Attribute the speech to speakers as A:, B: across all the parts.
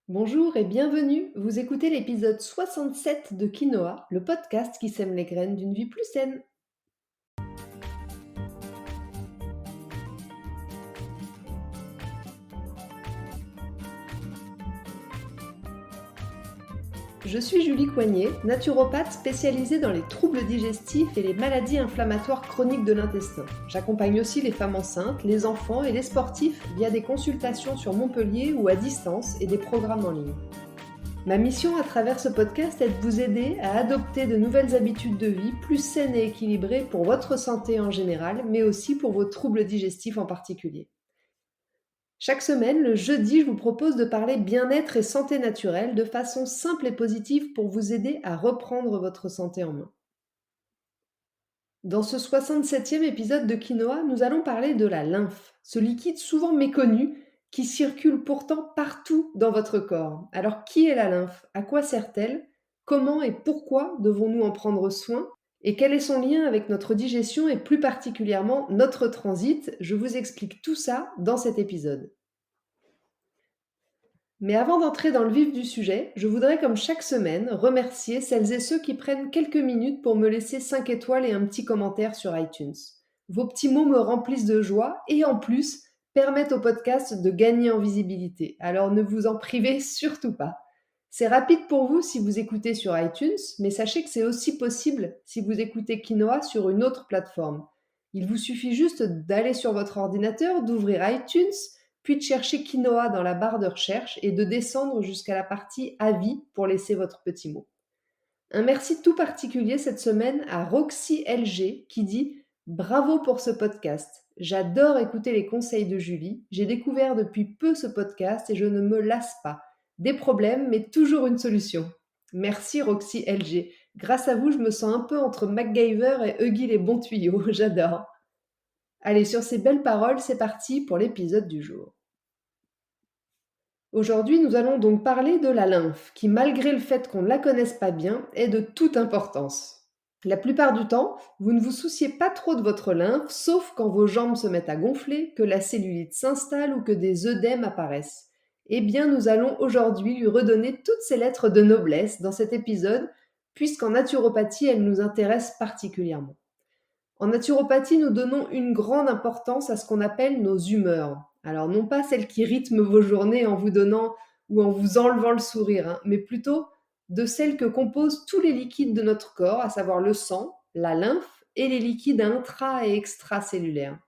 A: Bonjour et bienvenue. Vous écoutez l'épisode 67 de Quinoa, le podcast qui sème les graines d'une vie plus saine. Je suis Julie Coignet, naturopathe spécialisée dans les troubles digestifs et les maladies inflammatoires chroniques de l'intestin. J'accompagne aussi les femmes enceintes, les enfants et les sportifs via des consultations sur Montpellier ou à distance et des programmes en ligne. Ma mission à travers ce podcast est de vous aider à adopter de nouvelles habitudes de vie plus saines et équilibrées pour votre santé en général, mais aussi pour vos troubles digestifs en particulier. Chaque semaine, le jeudi, je vous propose de parler bien-être et santé naturelle de façon simple et positive pour vous aider à reprendre votre santé en main. Dans ce 67e épisode de Quinoa, nous allons parler de la lymphe, ce liquide souvent méconnu qui circule pourtant partout dans votre corps. Alors qui est la lymphe? À quoi sert-elle? Comment et pourquoi devons-nous en prendre soin? Et quel est son lien avec notre digestion et plus particulièrement notre transit? Je vous explique tout ça dans cet épisode. Mais avant d'entrer dans le vif du sujet, je voudrais, comme chaque semaine, remercier celles et ceux qui prennent quelques minutes pour me laisser 5 étoiles et un petit commentaire sur iTunes. Vos petits mots me remplissent de joie et en plus permettent au podcast de gagner en visibilité. Alors ne vous en privez surtout pas. C'est rapide pour vous si vous écoutez sur iTunes, mais sachez que c'est aussi possible si vous écoutez Quinoa sur une autre plateforme. Il vous suffit juste d'aller sur votre ordinateur, d'ouvrir iTunes, puis de chercher quinoa dans la barre de recherche et de descendre jusqu'à la partie avis pour laisser votre petit mot. Un merci tout particulier cette semaine à Roxy LG qui dit bravo pour ce podcast. J'adore écouter les conseils de Julie. J'ai découvert depuis peu ce podcast et je ne me lasse pas. Des problèmes, mais toujours une solution. Merci Roxy LG. Grâce à vous, je me sens un peu entre MacGyver et Huggy les bons tuyaux. J'adore. Allez, sur ces belles paroles, c'est parti pour l'épisode du jour. Aujourd'hui, nous allons donc parler de la lymphe, qui, malgré le fait qu'on ne la connaisse pas bien, est de toute importance. La plupart du temps, vous ne vous souciez pas trop de votre lymphe, sauf quand vos jambes se mettent à gonfler, que la cellulite s'installe ou que des œdèmes apparaissent. Eh bien, nous allons aujourd'hui lui redonner toutes ses lettres de noblesse dans cet épisode, puisqu'en naturopathie, elle nous intéresse particulièrement. En naturopathie, nous donnons une grande importance à ce qu'on appelle nos humeurs. Alors non pas celles qui rythment vos journées en vous donnant ou en vous enlevant le sourire, mais plutôt de celles que composent tous les liquides de notre corps, à savoir le sang, la lymphe et les liquides intra- et extracellulaires.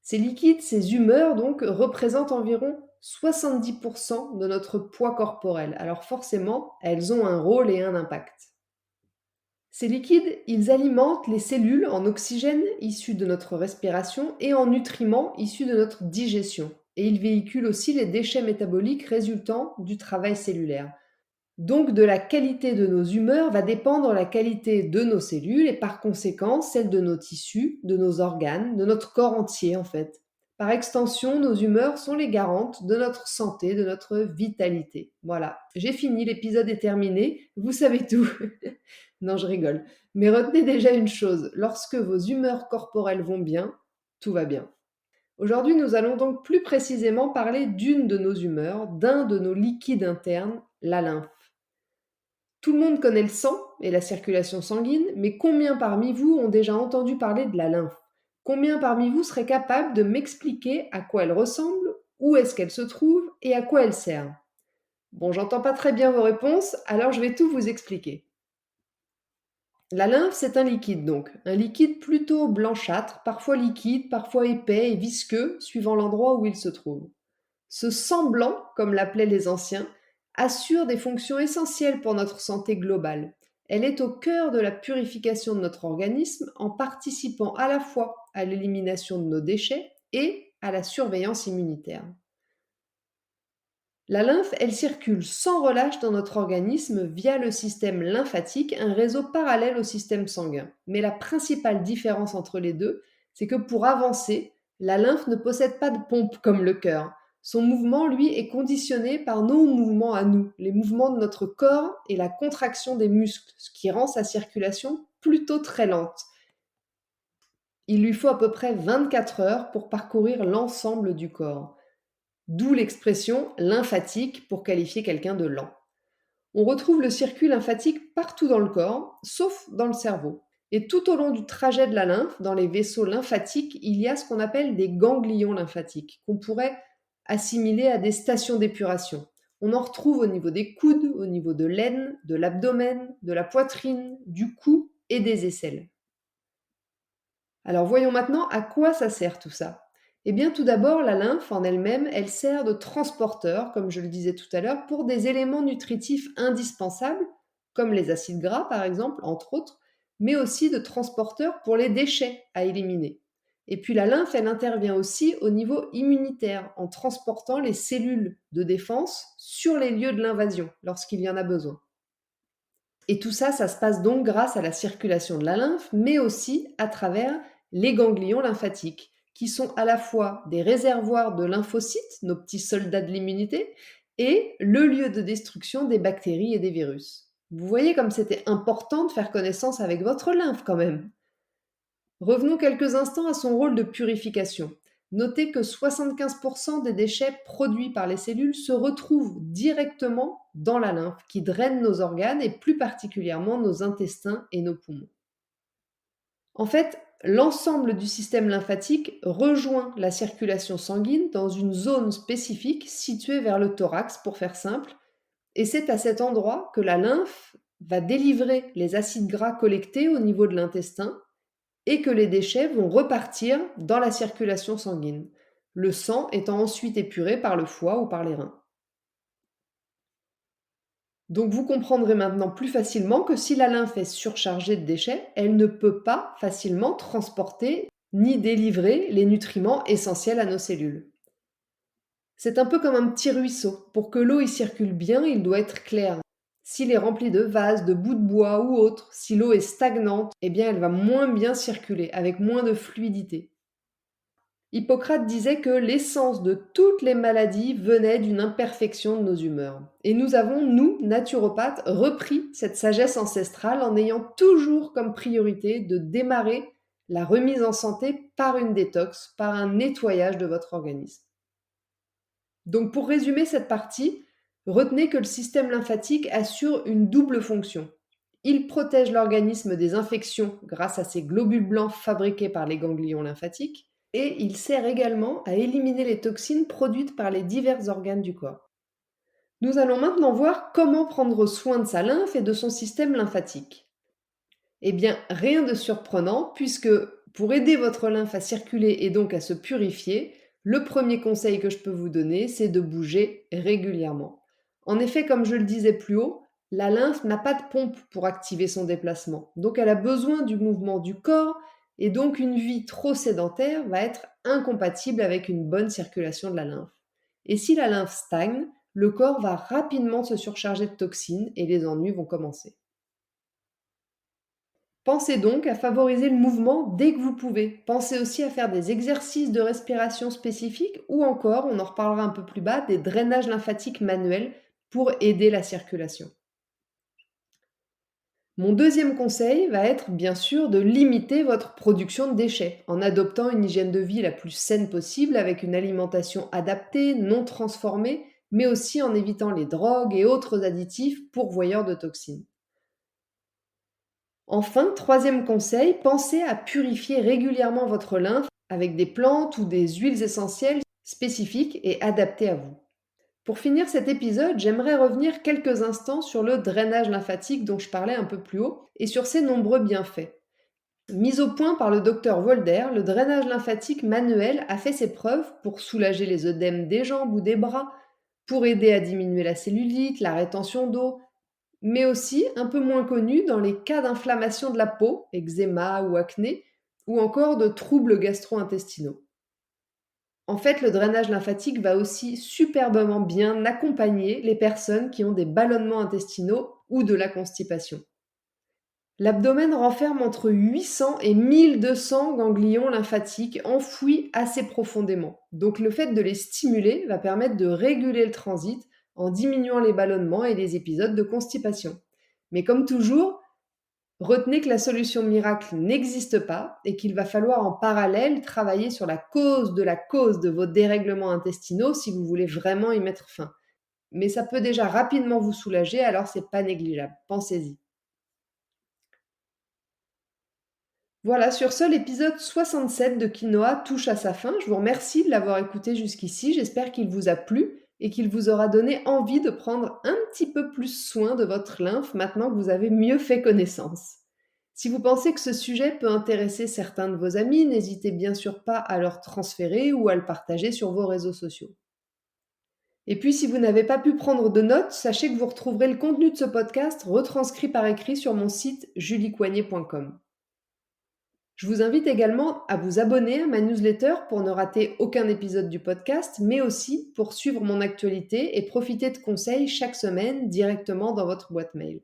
A: Ces liquides, ces humeurs donc, représentent environ 70% de notre poids corporel. Alors forcément, elles ont un rôle et un impact. Ces liquides, ils alimentent les cellules en oxygène issu de notre respiration et en nutriments issus de notre digestion. Et ils véhiculent aussi les déchets métaboliques résultant du travail cellulaire. Donc de la qualité de nos humeurs va dépendre la qualité de nos cellules et par conséquent celle de nos tissus, de nos organes, de notre corps entier en fait. Par extension, nos humeurs sont les garantes de notre santé, de notre vitalité. Voilà, j'ai fini, l'épisode est terminé, vous savez tout. Non, je rigole. Mais retenez déjà une chose, lorsque vos humeurs corporelles vont bien, tout va bien. Aujourd'hui, nous allons donc plus précisément parler d'une de nos humeurs, d'un de nos liquides internes, la lymphe. Tout le monde connaît le sang et la circulation sanguine, mais combien parmi vous ont déjà entendu parler de la lymphe? Combien parmi vous seraient capables de m'expliquer à quoi elle ressemble, où est-ce qu'elle se trouve et à quoi elle sert? Bon, j'entends pas très bien vos réponses, alors je vais tout vous expliquer. La lymphe, c'est un liquide donc, un liquide plutôt blanchâtre, parfois liquide, parfois épais et visqueux, suivant l'endroit où il se trouve. Ce sang blanc, comme l'appelaient les anciens, assure des fonctions essentielles pour notre santé globale. Elle est au cœur de la purification de notre organisme en participant à la fois à l'élimination de nos déchets et à la surveillance immunitaire. La lymphe, elle circule sans relâche dans notre organisme via le système lymphatique, un réseau parallèle au système sanguin. Mais la principale différence entre les deux, c'est que pour avancer, la lymphe ne possède pas de pompe comme le cœur. Son mouvement, lui, est conditionné par nos mouvements à nous, les mouvements de notre corps et la contraction des muscles, ce qui rend sa circulation plutôt très lente. Il lui faut à peu près 24 heures pour parcourir l'ensemble du corps. d'où l'expression lymphatique pour qualifier quelqu'un de lent. On retrouve le circuit lymphatique partout dans le corps, sauf dans le cerveau. Et tout au long du trajet de la lymphe, dans les vaisseaux lymphatiques, il y a ce qu'on appelle des ganglions lymphatiques, qu'on pourrait assimiler à des stations d'épuration. On en retrouve au niveau des coudes, au niveau de l'aine, de l'abdomen, de la poitrine, du cou et des aisselles. Alors voyons maintenant à quoi ça sert tout ça. Eh bien tout d'abord, la lymphe en elle-même, elle sert de transporteur, comme je le disais tout à l'heure, pour des éléments nutritifs indispensables, comme les acides gras par exemple, entre autres, mais aussi de transporteur pour les déchets à éliminer. Et puis la lymphe, elle intervient aussi au niveau immunitaire, en transportant les cellules de défense sur les lieux de l'invasion, lorsqu'il y en a besoin. Et tout ça, ça se passe donc grâce à la circulation de la lymphe, mais aussi à travers les ganglions lymphatiques, qui sont à la fois des réservoirs de lymphocytes, nos petits soldats de l'immunité, et le lieu de destruction des bactéries et des virus. Vous voyez comme c'était important de faire connaissance avec votre lymphe quand même. Revenons quelques instants à son rôle de purification. Notez que 75% des déchets produits par les cellules se retrouvent directement dans la lymphe, qui draine nos organes et plus particulièrement nos intestins et nos poumons. En fait, l'ensemble du système lymphatique rejoint la circulation sanguine dans une zone spécifique située vers le thorax, pour faire simple, et c'est à cet endroit que la lymphe va délivrer les acides gras collectés au niveau de l'intestin et que les déchets vont repartir dans la circulation sanguine, le sang étant ensuite épuré par le foie ou par les reins. Donc vous comprendrez maintenant plus facilement que si la lymphe est surchargée de déchets, elle ne peut pas facilement transporter ni délivrer les nutriments essentiels à nos cellules. C'est un peu comme un petit ruisseau. Pour que l'eau y circule bien, il doit être clair. S'il est rempli de vases, de bouts de bois ou autre, si l'eau est stagnante, eh bien elle va moins bien circuler, avec moins de fluidité. Hippocrate disait que l'essence de toutes les maladies venait d'une imperfection de nos humeurs. Et nous avons, nous, naturopathes, repris cette sagesse ancestrale en ayant toujours comme priorité de démarrer la remise en santé par une détox, par un nettoyage de votre organisme. Donc pour résumer cette partie, retenez que le système lymphatique assure une double fonction. Il protège l'organisme des infections grâce à ses globules blancs fabriqués par les ganglions lymphatiques et il sert également à éliminer les toxines produites par les divers organes du corps. Nous allons maintenant voir comment prendre soin de sa lymphe et de son système lymphatique. Eh bien, rien de surprenant puisque pour aider votre lymphe à circuler et donc à se purifier, le premier conseil que je peux vous donner, c'est de bouger régulièrement. En effet, comme je le disais plus haut, la lymphe n'a pas de pompe pour activer son déplacement. Donc elle a besoin du mouvement du corps et donc une vie trop sédentaire va être incompatible avec une bonne circulation de la lymphe. Et si la lymphe stagne, le corps va rapidement se surcharger de toxines et les ennuis vont commencer. Pensez donc à favoriser le mouvement dès que vous pouvez. Pensez aussi à faire des exercices de respiration spécifiques ou encore, on en reparlera un peu plus bas, des drainages lymphatiques manuels pour aider la circulation. Mon deuxième conseil va être bien sûr de limiter votre production de déchets en adoptant une hygiène de vie la plus saine possible avec une alimentation adaptée, non transformée, mais aussi en évitant les drogues et autres additifs pourvoyeurs de toxines. Enfin, troisième conseil, pensez à purifier régulièrement votre lymphe avec des plantes ou des huiles essentielles spécifiques et adaptées à vous. Pour finir cet épisode, j'aimerais revenir quelques instants sur le drainage lymphatique dont je parlais un peu plus haut et sur ses nombreux bienfaits. Mis au point par le docteur Volder, le drainage lymphatique manuel a fait ses preuves pour soulager les œdèmes des jambes ou des bras, pour aider à diminuer la cellulite, la rétention d'eau, mais aussi un peu moins connu dans les cas d'inflammation de la peau, eczéma ou acné, ou encore de troubles gastro-intestinaux. En fait, le drainage lymphatique va aussi superbement bien accompagner les personnes qui ont des ballonnements intestinaux ou de la constipation. L'abdomen renferme entre 800 et 1200 ganglions lymphatiques enfouis assez profondément. Donc le fait de les stimuler va permettre de réguler le transit en diminuant les ballonnements et les épisodes de constipation. Mais comme toujours, Retenez que la solution miracle n'existe pas et qu'il va falloir en parallèle travailler sur la cause de vos dérèglements intestinaux si vous voulez vraiment y mettre fin. Mais ça peut déjà rapidement vous soulager, alors c'est pas négligeable. Pensez-y. Voilà, sur ce, l'épisode 67 de Quinoa touche à sa fin. Je vous remercie de l'avoir écouté jusqu'ici. J'espère qu'il vous a plu et qu'il vous aura donné envie de prendre un petit peu plus soin de votre lymphe maintenant que vous avez mieux fait connaissance. Si vous pensez que ce sujet peut intéresser certains de vos amis, n'hésitez bien sûr pas à leur transférer ou à le partager sur vos réseaux sociaux. Et puis, si vous n'avez pas pu prendre de notes, sachez que vous retrouverez le contenu de ce podcast retranscrit par écrit sur mon site juliecoignet.com. Je vous invite également à vous abonner à ma newsletter pour ne rater aucun épisode du podcast, mais aussi pour suivre mon actualité et profiter de conseils chaque semaine directement dans votre boîte mail.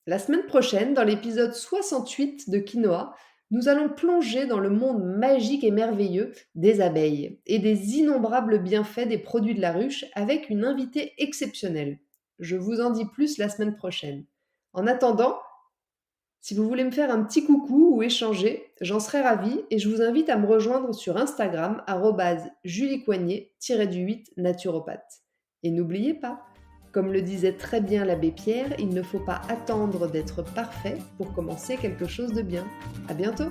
A: La semaine prochaine, dans l'épisode 68 de Quinoa, nous allons plonger dans le monde magique et merveilleux des abeilles et des innombrables bienfaits des produits de la ruche avec une invitée exceptionnelle. Je vous en dis plus la semaine prochaine. En attendant, si vous voulez me faire un petit coucou ou échanger, j'en serais ravie et je vous invite à me rejoindre sur Instagram @juliecoignet-8 naturopathe. Et n'oubliez pas, comme le disait très bien l'abbé Pierre, il ne faut pas attendre d'être parfait pour commencer quelque chose de bien. À bientôt!